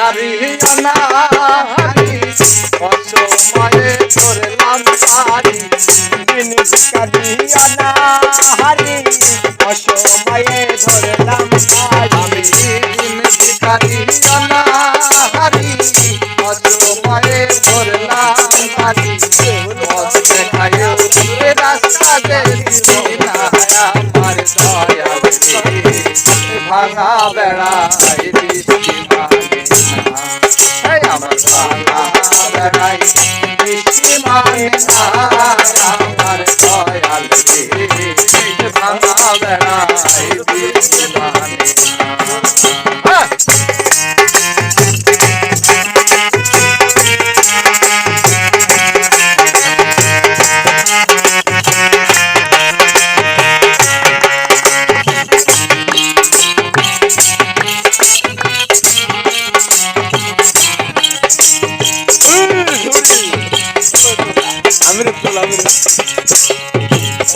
ভিকারিয়ানা হারি অসময়ে ধরলাম হারি দিন ভিকারিয়ানা হারি অসময়ে ধরলাম হারি দিন ভিকারিয়ানা হারি অসময়ে ধরলাম হারি পথ দেখায় রাস্তা দেখি না আমার দয়াল ভাঙা বেড়াই বৃষ্টি মানে না আমার ভাঙা বেড়াই বৃষ্টি মানে না আমার দয়াল ভাঙা বেড়াই বৃষ্টি মানে না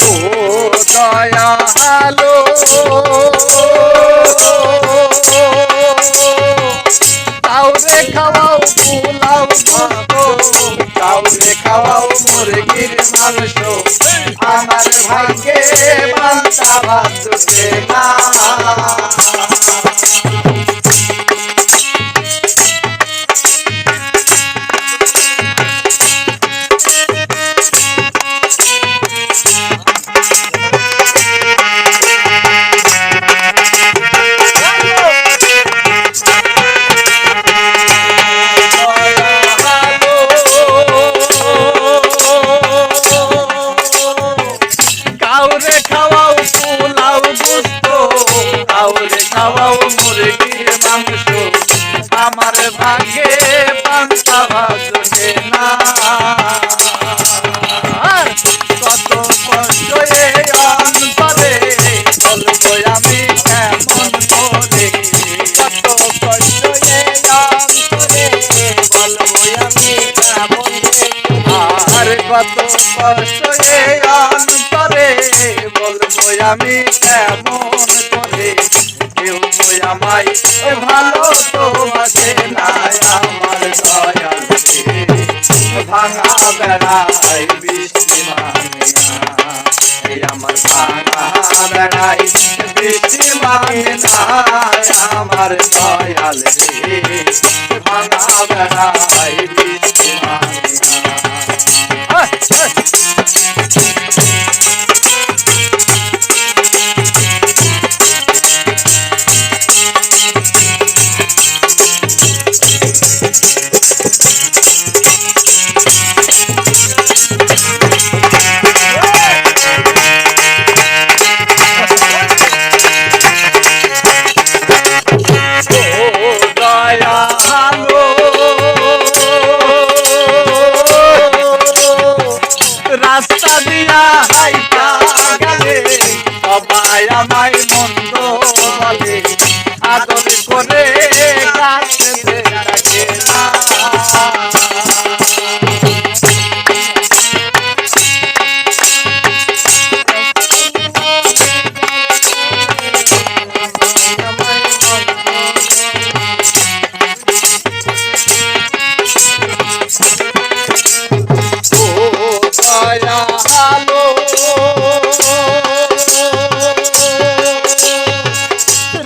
ও দয়ালো কাউরে খাওয়াও পোলাও ভাতো কাউরে খাওয়াও মুরগির মাংস আমার ভাগ্যে পান্তা ভাত জোটে না কাউরে খাওয়াও মুরগির মাংস আমার ভাগ্যে পান্তা ভাত জোটে না কত কষ্ট এই অন্তরে বলবো আমি কেমন করে কত কষ্ট এই অন্তরে বলবো আমি কেমন আর কত কষ্ট এই অন্তরে বলবো আমি কেমন করে কেউ তো আমায় ভালো তো বাসে না আমার দয়াল ভাঙা বেড়াই বৃষ্টি মানে না আমার ভাঙা বেড়াই বৃষ্টি মানে না আমার দয়াল ভাঙা বেড়াই বৃষ্টি মানে না রাস্তা দিয়া হাইটা গেলে সবাই আমায় মন্দ বলে আদর করে কাছে ডাকে না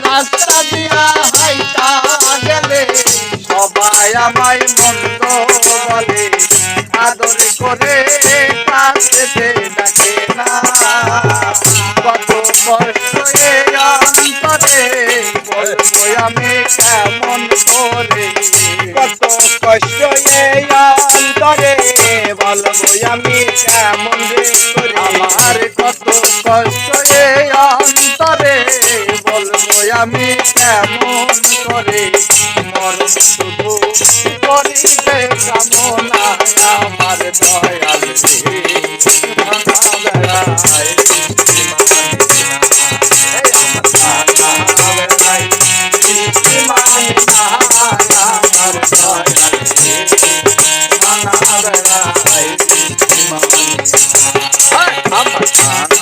রাস্তা দিয়া হাইটা গেলে সবাই আমায় মন্দ বলে আদর করে কাছে ডাকে না কত কষ্ট এই অন্তরে বলবো আমি কেমন করে কত কষ্ট এই অন্তরে বলবো আমি কেমন করে আমার কত কষ্ট এই অন্তরে বলবো আমি কেমন করে মরণ শুধু করিবে কামনা আমার দয়াল ভাঙা বেড়াই বৃষ্টি মানে না আমার দয়াল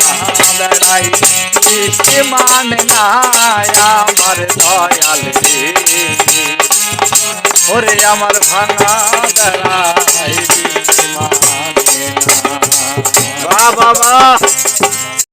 ভাঙা বেড়াই বৃষ্টি মানে না আমার দয়াল ওরে আমার ভাঙা দাঁড়াই মানে না। বাহ বাহ বাহ।